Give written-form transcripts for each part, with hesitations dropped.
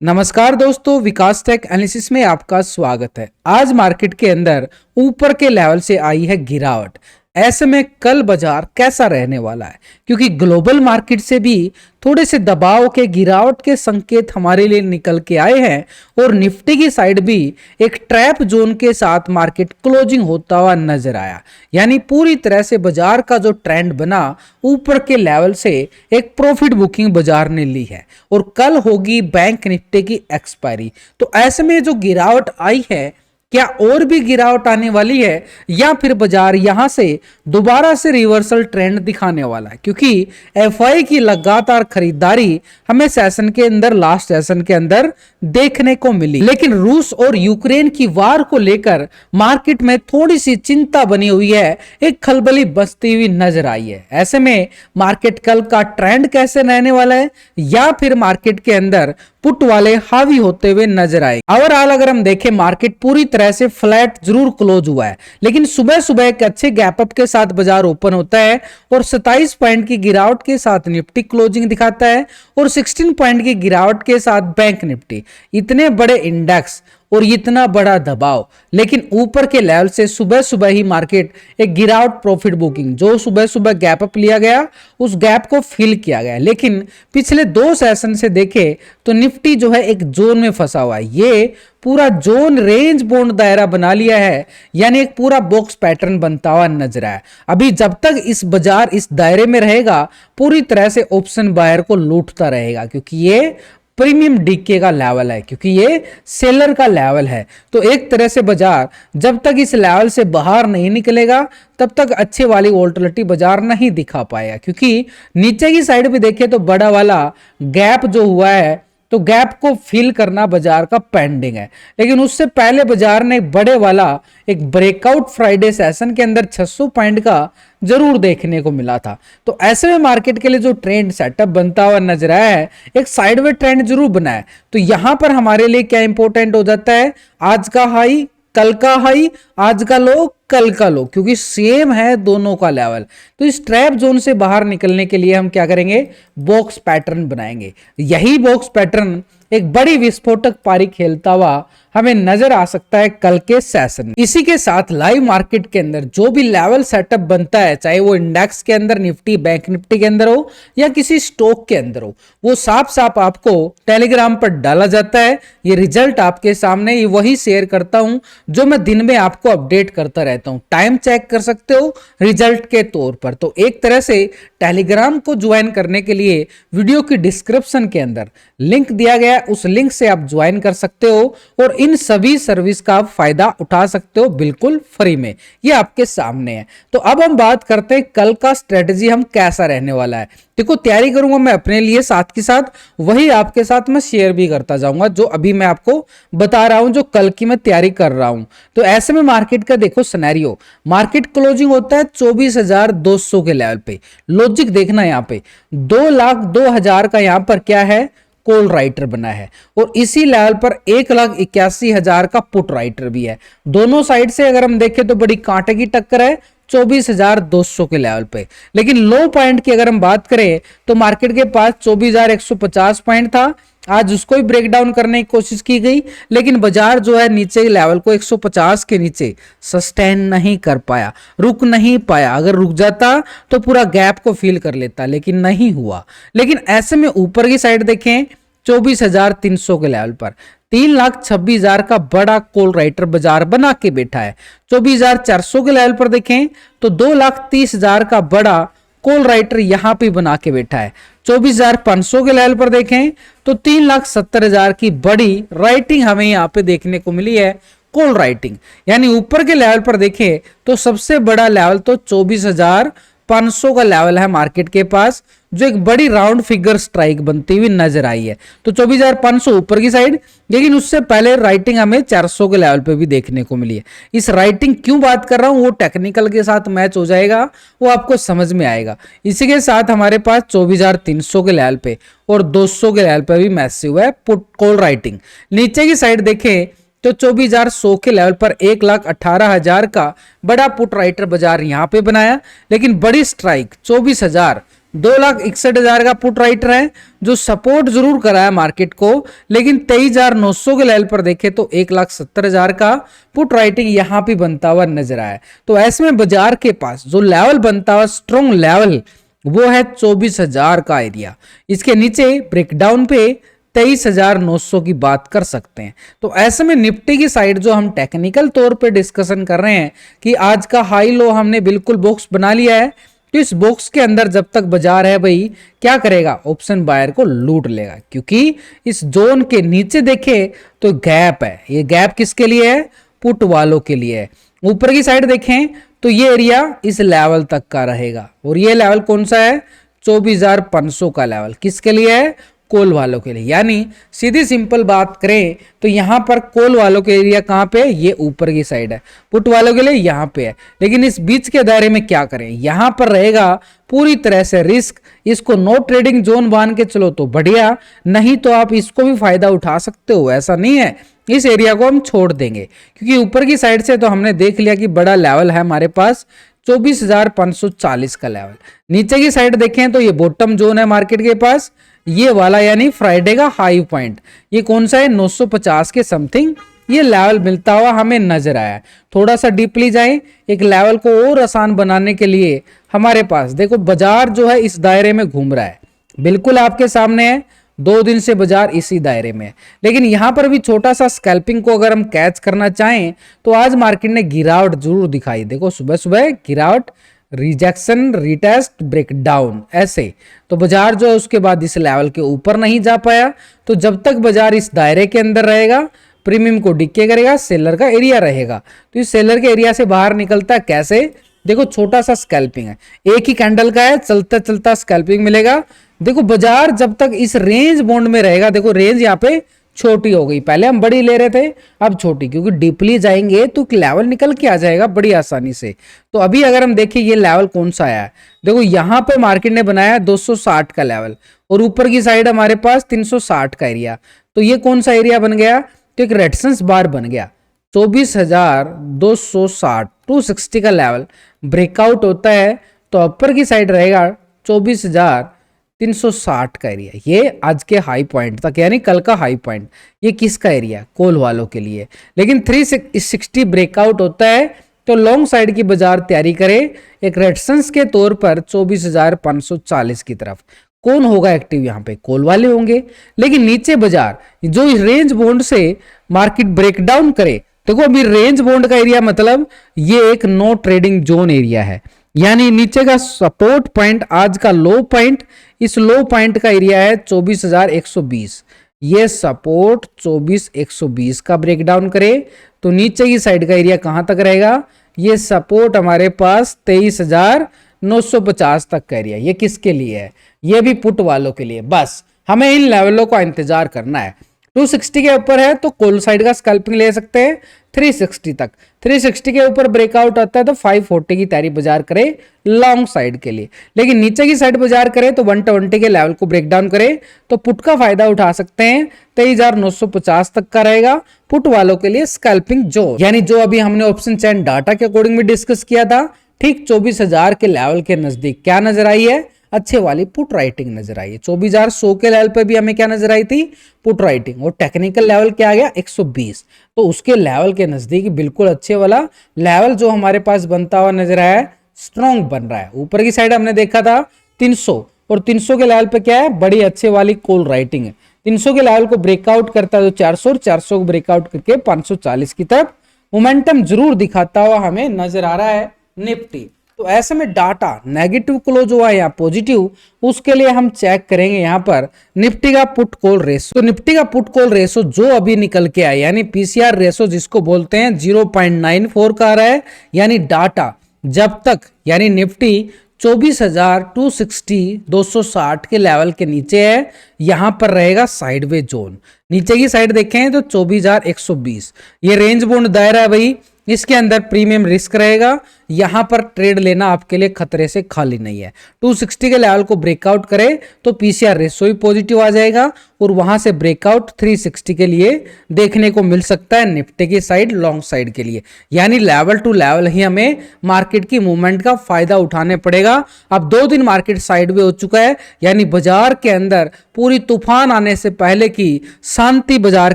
नमस्कार दोस्तों, विकास take analysis में आपका स्वागत है। आज मार्केट के अंदर ऊपर के लेवल से आई है गिरावट। ऐसे में कल बाजार कैसा रहने वाला है, क्योंकि ग्लोबल मार्केट से भी थोड़े से दबाव के गिरावट के संकेत हमारे लिए निकल के आए हैं और निफ्टी की साइड भी एक ट्रैप जोन के साथ मार्केट क्लोजिंग होता हुआ नजर आया। यानी पूरी तरह से बाजार का जो ट्रेंड बना ऊपर के लेवल से एक प्रॉफिट बुकिंग बाजार ने ली है और कल होगी बैंक निफ्टी की एक्सपायरी। तो ऐसे में जो गिरावट आई है, क्या और भी गिरावट आने वाली है या फिर बाजार यहां से दोबारा से रिवर्सल ट्रेंड दिखाने वाला है, क्योंकि एफआई की लगातार खरीदारी हमें सेशन के अंदर लास्ट सेशन के अंदर देखने को मिली। लेकिन रूस और यूक्रेन की वार को लेकर मार्केट में थोड़ी सी चिंता बनी हुई है, एक खलबली बसती हुई नजर आई है। ऐसे में मार्केट कल का ट्रेंड कैसे रहने वाला है या फिर मार्केट के अंदर पुट वाले हावी होते हुए नजर आए। ओवरऑल अगर हम देखें, मार्केट पूरी तरह से फ्लैट जरूर क्लोज हुआ है, लेकिन सुबह सुबह एक अच्छे गैप अप के साथ बाजार ओपन होता है और 27 पॉइंट की गिरावट के साथ निफ्टी क्लोजिंग दिखाता है और 16 पॉइंट की गिरावट के साथ बैंक निफ्टी। इतने बड़े इंडेक्स और इतना बड़ा दबाव, लेकिन ऊपर के लेवल से सुबह सुबह ही मार्केट एक गिरावट प्रॉफिट बुकिंग जो सुबह सुबह गैप अप लिया गया उस गैप को फिल किया गया। लेकिन पिछले 2 सेशन से देखें तो निफ्टी जो है एक जोन में फंसा हुआ है। ये पूरा जोन रेंज बाउंड दायरा बना लिया है, यानी एक पूरा बॉक्स पैटर्न बनता हुआ नजर आया। अभी जब तक इस बाजार इस दायरे में रहेगा, पूरी तरह से ऑप्शन बायर को लूटता रहेगा, क्योंकि ये प्रीमियम डीके का लेवल है, क्योंकि ये सेलर का लेवल है। तो एक तरह से बाजार जब तक इस लेवल से बाहर नहीं निकलेगा तब तक अच्छे वाली वोल्टिलिटी बाजार नहीं दिखा पाएगा, क्योंकि नीचे की साइड भी देखें तो बड़ा वाला गैप जो हुआ है, तो गैप को फिल करना बाजार का पेंडिंग है। लेकिन उससे पहले बाजार ने बड़े वाला एक ब्रेकआउट फ्राइडे सेशन के अंदर 600 पॉइंट का जरूर देखने को मिला था। तो ऐसे में मार्केट के लिए जो ट्रेंड सेटअप बनता हुआ नजर आया है, एक साइडवे ट्रेंड जरूर बना है। तो यहां पर हमारे लिए क्या इंपॉर्टेंट हो जाता है, आज का हाई कल का हाई, आज का लो कल का लो, क्योंकि सेम है दोनों का लेवल। तो इस ट्रैप जोन से बाहर निकलने के लिए हम क्या करेंगे, बॉक्स पैटर्न बनाएंगे। यही बॉक्स पैटर्न एक बड़ी विस्फोटक पारी खेलता हुआ हमें नजर आ सकता है कल के सेशन में। इसी के साथ लाइव मार्केट के अंदर जो भी लेवल सेटअप बनता है, चाहे वो इंडेक्स के अंदर निफ्टी बैंक निफ्टी के अंदर हो या किसी स्टॉक के अंदर हो, वो साफ साफ आपको टेलीग्राम पर डाला जाता है। ये रिजल्ट आपके सामने ये वही शेयर करता हूं जो मैं दिन में आपको अपडेट करता रहता हूं। टाइम चेक कर सकते हो रिजल्ट के तौर पर। तो एक तरह से टेलीग्राम को ज्वाइन करने के लिए वीडियो की डिस्क्रिप्शन के अंदर लिंक दिया गया, उस लिंक से आप ज्वाइन कर सकते हो और इन सभी सर्विस का फायदा उठा सकते हो बिल्कुल फ्री में। ये आपके सामने है। तो अब हम बात करते हैं कल का स्ट्रेटजी हम कैसा रहने वाला है। देखो, तैयारी करूंगा मैं अपने लिए, साथ के साथ वही आपके साथ मैं शेयर भी करता जाऊंगा जो अभी मैं आपको बता रहा हूं, जो कल की मैं तैयारी कर रहा हूं। तो ऐसे में मार्केट का देखो सिनेरियो, मार्केट क्लोजिंग होता है 24,200 के लेवल पे। लॉजिक देखना यहां पे 2,02,000 का यहां पर क्या है, कॉल राइटर बना है और इसी लेवल पर 1,81,000 का पुट राइटर भी है। दोनों साइड से अगर हम देखें तो बड़ी कांटे की टक्कर है 24,200 के लेवल पे। लेकिन लो पॉइंट की अगर हम बात करें तो मार्केट के पास 24,150 पॉइंट था। आज उसको भी ब्रेक डाउन करने की कोशिश की गई, लेकिन बाजार जो है नीचे लेवल को 150 के नीचे सस्टेन नहीं कर पाया, रुक नहीं पाया। अगर रुक जाता तो पूरा गैप को फिल कर लेता, लेकिन नहीं हुआ। लेकिन ऐसे में ऊपर की साइड देखें 24,300 के लेवल पर 3,26,000 का बड़ा कॉल राइटर बाजार बना के बैठा है। 24,400 के लेवल पर देखें तो 2,30,000 का बड़ा कॉल राइटर यहां पे बना के बैठा है। 24,500 के लेवल पर देखें तो 3,70,000 की बड़ी राइटिंग हमें यहां पे देखने को मिली है, कॉल राइटिंग। यानी ऊपर के लेवल पर देखें तो सबसे बड़ा लेवल तो 24,500 का लेवल है मार्केट के पास, जो एक बड़ी राउंड फिगर स्ट्राइक बनती हुई नजर आई है। तो 24,500 ऊपर की साइड, लेकिन उससे पहले राइटिंग हमें 400 के लेवल पे भी देखने को मिली है। इस राइटिंग क्यों बात कर रहा हूं, वो टेक्निकल के साथ मैच हो जाएगा, वो आपको समझ में आएगा। इसी के साथ हमारे पास 24,300 के लेवल पे और 200 के लेवल पे भी मैसिव है पुट कॉल राइटिंग। नीचे की साइड देखें तो 24,100 के लेवल पर 1,18,000 का बड़ा पुट राइटर बाजार यहां पे बनाया, लेकिन बड़ी स्ट्राइक 24,000 2,61,000 का पुट राइटर है जो सपोर्ट जरूर करा है मार्केट को, लेकिन 23,900 के लेवल पर देखे तो 1,70,000 का पुट राइटिंग यहां पे बनता हुआ नजर आया। तो ऐसे में बाजार के पास जो लेवल बनता हुआ स्ट्रॉन्ग लेवल वो है 24,000 का एरिया। इसके नीचे ब्रेकडाउन पे 23,900 की बात कर सकते हैं। तो ऐसे में निफ्टी की साइड जो हम टेक्निकल तौर पे डिस्कशन कर रहे हैं कि आज का हाई लो हमने बिल्कुल बॉक्स बना लिया है, तो इस बॉक्स के अंदर जब तक बाजार है भाई क्या करेगा, ऑप्शन बायर को लूट लेगा, क्योंकि इस जोन के नीचे देखे तो गैप है। ये गैप किसके लिए है, पुट वालों के लिए है। ऊपर की साइड देखें तो ये एरिया इस लेवल तक का रहेगा, और ये लेवल कौन सा है, 24,500 का लेवल किसके लिए है, कॉल वालों के लिए। यानी सीधी सिंपल बात करें तो यहां पर कॉल वालों के एरिया कहां पे, ये ऊपर की साइड है, पुट वालों के लिए यहां पे है। लेकिन इस बीच के दायरे में क्या करें, यहां पर रहेगा पूरी तरह से रिस्क। इसको नो ट्रेडिंग जोन मान के चलो तो बढ़िया, नहीं तो आप इसको भी फायदा उठा सकते हो, ऐसा नहीं है। इस एरिया को हम छोड़ देंगे, क्योंकि ऊपर की साइड से तो हमने देख लिया कि बड़ा लेवल है हमारे पास 24,540 का लेवल। नीचे की साइड देखें तो ये बॉटम जोन है मार्केट के पास, ये वाला यानी फ्राइडे का हाई पॉइंट, ये कौन सा है, 950 के समथिंग ये लेवल मिलता हुआ हमें नजर आया। थोड़ा सा डीपली जाए, एक लेवल को और आसान बनाने के लिए हमारे पास देखो बाजार जो है इस दायरे में घूम रहा है, बिल्कुल आपके सामने है, 2 दिन से बाजार इसी दायरे में है। लेकिन यहां पर भी छोटा सा स्कैल्पिंग को अगर हम कैच करना चाहें तो आज मार्केट ने गिरावट जरूर दिखाई। देखो सुबह सुबह गिरावट, रिजेक्शन, रिटेस्ट, ब्रेकडाउन, ऐसे तो बाजार जो है उसके बाद इस लेवल के ऊपर नहीं जा पाया। तो जब तक बाजार इस दायरे के अंदर रहेगा प्रीमियम को डिक्के करेगा, सेलर का एरिया रहेगा। तो इस सेलर के एरिया से बाहर निकलता है कैसे, देखो छोटा सा स्कैल्पिंग है, एक ही कैंडल का है, चलता चलता स्कैल्पिंग मिलेगा। देखो बाजार जब तक इस रेंज बॉन्ड में रहेगा, देखो रेंज यहाँ पे छोटी हो गई, पहले हम बड़ी ले रहे थे अब छोटी, क्योंकि डीपली जाएंगे तो लेवल निकल के आ जाएगा बड़ी आसानी से। तो अभी अगर हम देखें ये लेवल कौन सा आया है, देखो यहाँ पे मार्केट ने बनाया 260 का लेवल, और ऊपर की साइड हमारे पास 360 का एरिया। तो ये कौन सा एरिया बन गया, तो एक रेजिस्टेंस बार बन गया। 24,260 260 का लेवल ब्रेकआउट होता है तो अपर की साइड रहेगा 24,360 का एरिया, ये आज के हाई पॉइंट तक, यानी कल का हाई पॉइंट। ये किसका एरिया, कॉल वालों के लिए। लेकिन 360 ब्रेकआउट होता है तो लॉन्ग साइड की बाजार तैयारी करे एक रेजिस्टेंस के तौर पर 24,540 की तरफ। कौन होगा एक्टिव यहाँ पे, कॉल वाले होंगे। लेकिन नीचे बाजार जो इस रेंज बॉन्ड से मार्केट ब्रेकडाउन करे, देखो अभी रेंज बॉन्ड का एरिया मतलब ये एक नो ट्रेडिंग जोन एरिया है, यानी नीचे का सपोर्ट पॉइंट आज का लो पॉइंट, इस लो पॉइंट का एरिया है 24,120। ये सपोर्ट 24,120 का ब्रेकडाउन करे तो नीचे की साइड का एरिया कहां तक रहेगा, ये सपोर्ट हमारे पास 23,950 तक का एरिया। ये किसके लिए है, ये भी पुट वालों के लिए। बस हमें इन लेवलों का इंतजार करना है। 260 के ऊपर है तो कॉल साइड का स्कैल्पिंग ले सकते हैं 360 तक, 360 के ऊपर ब्रेकआउट आता है तो 540 की तैयारी बाजार करे लॉन्ग साइड के लिए। लेकिन नीचे की साइड बाजार करे तो 120 के लेवल को ब्रेकडाउन करे तो पुट का फायदा उठा सकते हैं, 23,950 तक का रहेगा पुट वालों के लिए स्कैल्पिंग जोन। यानी जो अभी हमने ऑप्शन चैन डाटा के अकॉर्डिंग में डिस्कस किया था, ठीक 24,000 के लेवल के नजदीक क्या नजर आई है, अच्छे वाली पुट राइटिंग नजर आई है। 24,100 के लेवल पे भी हमें क्या नजर आई थी, पुट राइटिंग। और टेक्निकल लेवल क्या आ गया 120, तो उसके लेवल के नजदीक बिल्कुल अच्छे वाला लेवल जो हमारे पास बनता हुआ नजर आया, स्ट्रॉन्ग बन रहा है। ऊपर की साइड हमने देखा था 300, और 300 के लेवल पे क्या है, बड़ी अच्छे वाली कॉल राइटिंग है। 300 के लेवल को ब्रेकआउट करता है तो 400, और 400 को ब्रेकआउट करके 540 की तरफ मोमेंटम जरूर दिखाता हुआ हमें नजर आ रहा है निफ्टी। तो ऐसे में डाटा नेगेटिव क्लोज हुआ है या पॉजिटिव, उसके लिए हम चेक करेंगे यहाँ पर निफ्टी का पुट कॉल रेशो। तो निफ्टी का पुट कॉल रेशो जो अभी निकल के आया, यानी पीसीआर रेशो जिसको बोलते हैं 0.94 का आ रहा है। यानी डाटा जब तक यानी निफ्टी 24,260 260 के लेवल के नीचे है, यहां पर रहेगा साइडवे जोन। नीचे की साइड देखें तो 24,120, ये रेंज बाउंड दायरा है भाई, इसके अंदर प्रीमियम रिस्क रहेगा। यहां पर ट्रेड लेना आपके लिए खतरे से खाली नहीं है। 260 के लेवल को ब्रेकआउट करे तो पीसीआर रेशो भी पॉजिटिव आ जाएगा और वहां से ब्रेकआउट 360 के लिए देखने को मिल सकता है निफ्टी की साइड लॉन्ग साइड के लिए। यानी लेवल टू लेवल ही हमें मार्केट की मूवमेंट का फायदा उठाने पड़ेगा। अब 2 दिन मार्केट साइडवे हो चुका है, यानी बाजार के अंदर पूरी तूफान आने से पहले की शांति बाजार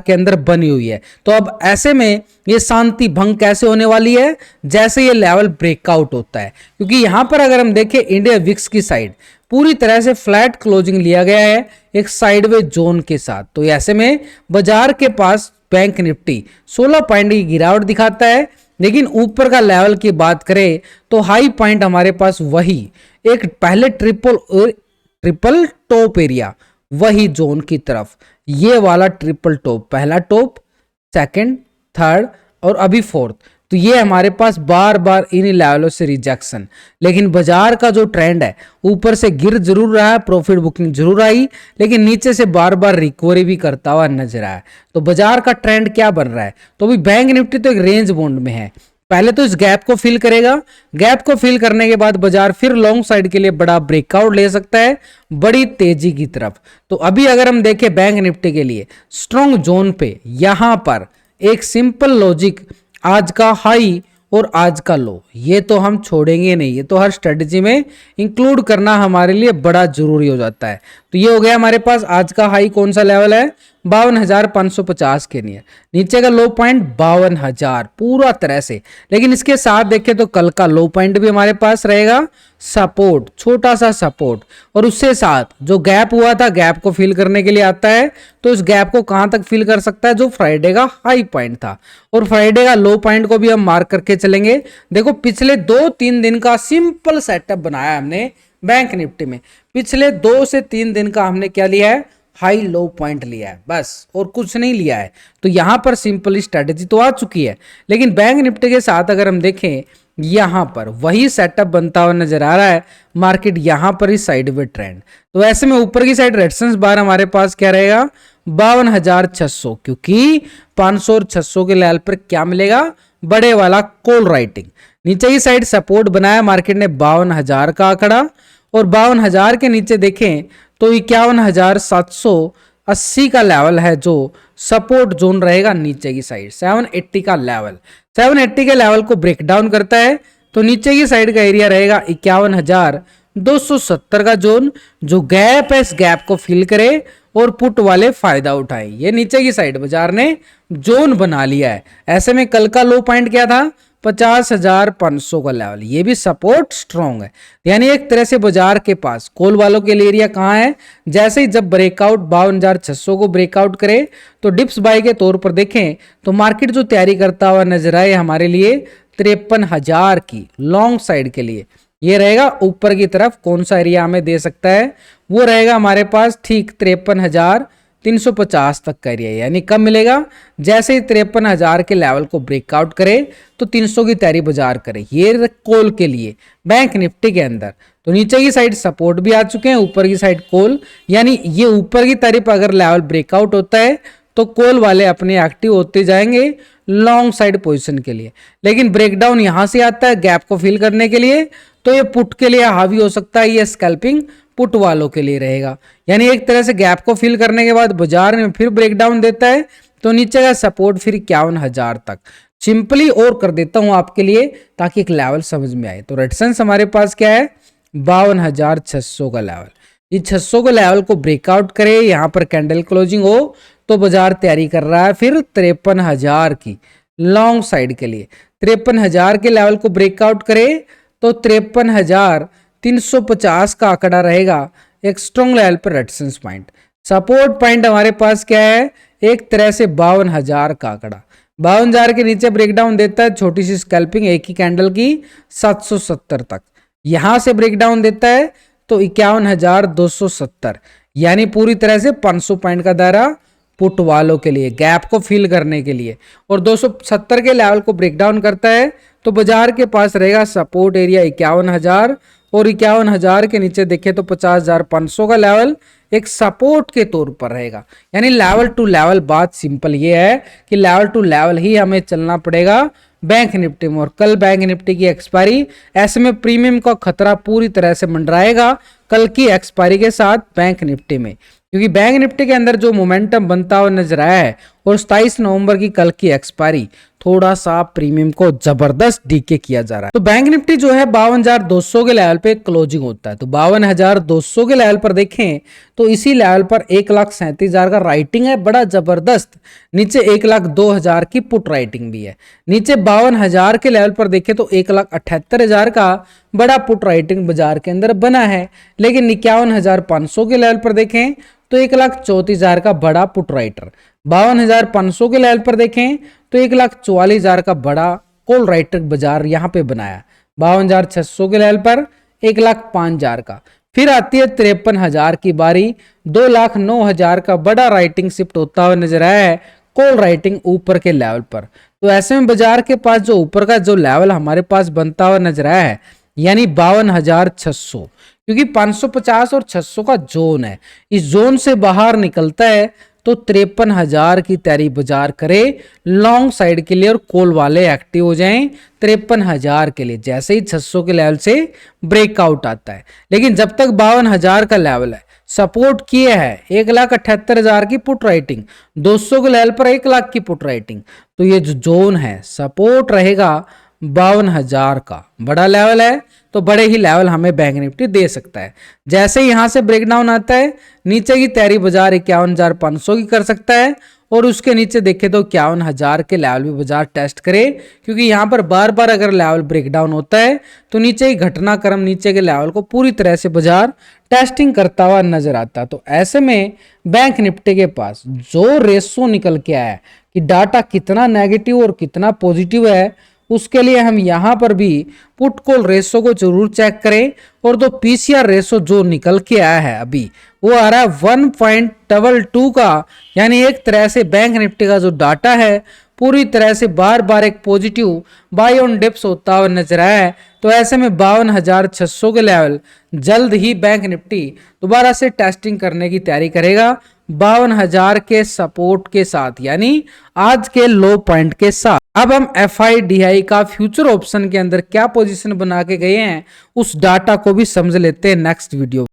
के अंदर बनी हुई है। तो अब ऐसे में ये शांति भंग कैसे होने वाली है, जैसे ये लेवल ब्रेकआउट होता है। क्योंकि यहां पर अगर हम देखें इंडिया विक्स की साइड पूरी तरह से फ्लैट क्लोजिंग लिया गया है एक साइडवे जोन के साथ। तो ऐसे में बाजार के पास बैंक निफ्टी 16 पॉइंट की गिरावट दिखाता है, लेकिन ऊपर का लेवल की बात करें तो हाई पॉइंट हमारे पास वही एक पहले ट्रिपल टॉप एरिया, वही जोन की तरफ ये वाला ट्रिपल टॉप, पहला टॉप, सेकंड, थर्ड और अभी फोर्थ। तो ये हमारे पास बार बार इन लेवलों से रिजेक्शन, लेकिन बाजार का जो ट्रेंड है ऊपर से गिर जरूर रहा है, प्रॉफिट बुकिंग जरूर आई, लेकिन नीचे से बार बार रिकवरी भी करता हुआ नजर आया। तो बाजार का ट्रेंड क्या बन रहा है, तो अभी बैंक निफ्टी तो एक रेंज बाउंड में है। पहले तो इस गैप को फिल करेगा, गैप को फिल करने के बाद बाजार फिर लॉन्ग साइड के लिए बड़ा ब्रेकआउट ले सकता है बड़ी तेजी की तरफ। तो अभी अगर हम देखें बैंक निफ्टी के लिए स्ट्रॉन्ग जोन पे यहां पर एक सिंपल लॉजिक, आज का हाई और आज का लो, ये तो हम छोड़ेंगे नहीं, ये तो हर स्ट्रेटजी में इंक्लूड करना हमारे लिए बड़ा जरूरी हो जाता है। तो ये हो गया हमारे पास आज का हाई कौन सा लेवल है, 52,550 के नियर, नीचे का लो पॉइंट 52,000 पूरा तरह से। लेकिन इसके साथ देखें तो कल का लो पॉइंट भी हमारे पास रहेगा सपोर्ट, छोटा सा सपोर्ट, और उससे साथ जो गैप हुआ था गैप को फिल करने के लिए आता है। तो इस गैप को कहां तक फिल कर सकता है, जो फ्राइडे का हाई पॉइंट था, और फ्राइडे का लो पॉइंट को भी हम मार्क करके चलेंगे। देखो पिछले 2-3 दिन का सिंपल सेटअप बनाया हमने बैंक निफ्टी में, पिछले 2 से 3 दिन का हमने क्या लिया है, हाई लो पॉइंट लिया है बस, और कुछ नहीं लिया है। तो यहां पर सिंपल स्ट्रेटेजी तो आ चुकी है, लेकिन बैंक निफ्टी के साथ अगर हम देखें यहां पर वही सेटअप बनता हुआ नजर आ रहा है, मार्केट यहां पर ही साइडवे ट्रेंड। तो ऐसे में ऊपर की साइड रेजिस्टेंस बार हमारे पास क्या रहेगा, 52,600, क्योंकि 500 और 600 के लेवल पर क्या मिलेगा, बड़े वाला कॉल राइटिंग। नीचे की साइड सपोर्ट बनाया मार्केट ने 52,000 का आंकड़ा, और 52,000 के नीचे देखें तो 51,780 का लेवल है जो सपोर्ट जोन रहेगा नीचे की साइड। 780 का लेवल, 780 के लेवल को ब्रेक डाउन करता है तो नीचे की साइड का एरिया रहेगा 51,270 का जोन। जो गैप है इस गैप को फिल करे और पुट वाले फायदा उठाए। ये नीचे की साइड बाजार ने जोन बना लिया है। ऐसे में कल का लो पॉइंट क्या था, 50,500 का लेवल, ये भी सपोर्ट स्ट्रॉन्ग है। यानी एक तरह से बाजार के पास कॉल वालों के लिए एरिया कहां है, जैसे ही जब ब्रेकआउट 52,600 को ब्रेकआउट करे तो डिप्स बाय के तौर पर देखें तो मार्केट जो तैयारी करता हुआ नजर आए हमारे लिए 53,000 की लॉन्ग साइड के लिए, ये रहेगा ऊपर की तरफ। कौन सा एरिया हमें दे सकता है, वो रहेगा हमारे पास ठीक 53,350 तक का एरिया। यानी कब मिलेगा, जैसे ही 53,000 के लेवल को ब्रेकआउट करे तो 300 की तैयारी बाजार करे, ये कॉल के लिए बैंक निफ्टी के अंदर। तो नीचे की साइड सपोर्ट भी आ चुके हैं, ऊपर की साइड कॉल, यानी ये ऊपर की तरफ अगर लेवल ब्रेकआउट होता है तो कॉल वाले अपने एक्टिव होते जाएंगे लॉन्ग साइड पोजीशन के लिए। लेकिन ब्रेकडाउन यहां से आता है गैप को फिल करने के लिए, तो ये पुट के लिए हावी हो सकता है, ये स्कैल्पिंग पुट वालों के लिए रहेगा। यानी एक तरह से गैप को फिल करने के बाद बाजार में फिर ब्रेकडाउन देता है तो नीचे का सपोर्ट फिर 51,000 तक। सिंपली और कर देता हूं आपके लिए ताकि एक लेवल समझ में आए। तो रेजिस्टेंस हमारे पास क्या है, 52,600 का लेवल। ये 600 के लेवल को ब्रेकआउट करे, यहां पर कैंडल क्लोजिंग हो तो बाजार तैयारी कर रहा है फिर 53,000 की लॉन्ग साइड के लिए। 53,000 के लेवल को ब्रेकआउट करे तो 53,350 का आंकड़ा रहेगा एक स्ट्रॉन्ग लेवल पर रेजिस्टेंस पॉइंट। सपोर्ट पॉइंट हमारे पास क्या है, एक तरह से 52,000 का आंकड़ा। 52,000 के नीचे ब्रेकडाउन देता है छोटी सी स्कैल्पिंग एक ही कैंडल की 770 तक, यहां से ब्रेकडाउन देता है तो 51,270, यानी पूरी तरह से 500 पॉइंट का दायरा पुट वालों के लिए गैप को फिल करने के लिए। और 270 के लेवल को ब्रेकडाउन करता है तो बाजार के पास रहेगा सपोर्ट एरिया 51,000, और 51,000 के नीचे देखें तो 50,500 का लेवल एक सपोर्ट के तौर पर रहेगा। यानी लेवल टू लेवल, बात सिंपल ये है कि लेवल टू लेवल ही हमें चलना पड़ेगा बैंक निफ्टी में। और कल बैंक निफ्टी की एक्सपायरी, ऐसे में प्रीमियम का खतरा पूरी तरह से मंडराएगा कल की एक्सपायरी के साथ बैंक निफ्टी में, क्योंकि बैंक निफ्टी के अंदर जो मोमेंटम बनता हुआ नजर आया है और 27 नवंबर की कल की एक्सपायरी थोड़ा सा प्रीमियम को जबरदस्त डीके किया जा रहा है। तो बैंक निफ्टी जो है 52,200 के लेवल पे क्लोजिंग होता है। तो 52,200 के लेवल पर देखें तो इसी लेवल पर 1,37,000 का राइटिंग है, बड़ा जबरदस्त। नीचे 1,02,000 की पुट राइटिंग भी है। नीचे 52,000 के लेवल पर देखें तो 1,78,000 का बड़ा पुट राइटिंग बाजार के अंदर बना है। लेकिन 51,500 के लेवल पर देखें तो 1,34,000 का बड़ा पुट राइटर, 52,500 के लेवल पर देखें तो 1,44,000 का बड़ा कॉल राइटर बाजार यहां पे बनाया। 52,600 के लेवल पर 1,05,000 का। फिर आती है 53,000 की बारी, 2,09,000 का बड़ा राइटिंग शिफ्ट होता हुआ नजर आया है कॉल राइटिंग ऊपर के लेवल पर। तो ऐसे में बाजार के पास जो ऊपर का जो लेवल हमारे पास बनता हुआ नजर आया है यानी 52,600, क्योंकि 550 और 600 का जोन है, इस जोन से बाहर निकलता है तो 53,000 की तैयारी बाजार करे लॉन्ग साइड के लिए और कॉल वाले एक्टिव हो जाएं 53,000 के लिए जैसे ही 600 के लेवल से ब्रेकआउट आता है। लेकिन जब तक 52,000 का लेवल है, सपोर्ट किए है 1,78,000 की पुट राइटिंग, 200 के लेवल पर 1,00,000 की पुट राइटिंग, तो ये जो जोन है सपोर्ट रहेगा 52,000 का। बड़ा लेवल है तो बड़े ही लेवल हमें बैंक निफ्टी दे सकता है। जैसे यहां से ब्रेकडाउन आता है नीचे की तैयारी बाजार 51,500 की कर सकता है और उसके नीचे देखे तो 51,000 के लेवल भी बाजार टेस्ट करे, क्योंकि यहां पर बार बार अगर लेवल ब्रेकडाउन होता है तो नीचे ही घटनाक्रम नीचे के लेवल को पूरी तरह से बाजार टेस्टिंग करता हुआ नजर आता है। तो ऐसे में बैंक निफ्टी के पास जो रेशो निकल के आया है कि डाटा कितना नेगेटिव और कितना पॉजिटिव है, उसके लिए हम यहां पर भी पुट कॉल रेशो को जरूर चेक करें। और तो पीसीआर रेशो जो निकल के आया है अभी वो आ रहा है 1.22 का, यानी एक तरह से बैंक निफ्टी का जो डाटा है पूरी तरह से बार बार एक पॉजिटिव बाय ऑन डिप्स होता हुआ नजर आया है। तो ऐसे में 52,600 के लेवल जल्द ही बैंक निफ्टी दोबारा से टेस्टिंग करने की तैयारी करेगा 52,000 के सपोर्ट के साथ, यानी आज के लो पॉइंट के साथ। अब हम FIDI का फ्यूचर ऑप्शन के अंदर क्या पोजीशन बना के गए हैं उस डाटा को भी समझ लेते हैं नेक्स्ट वीडियो।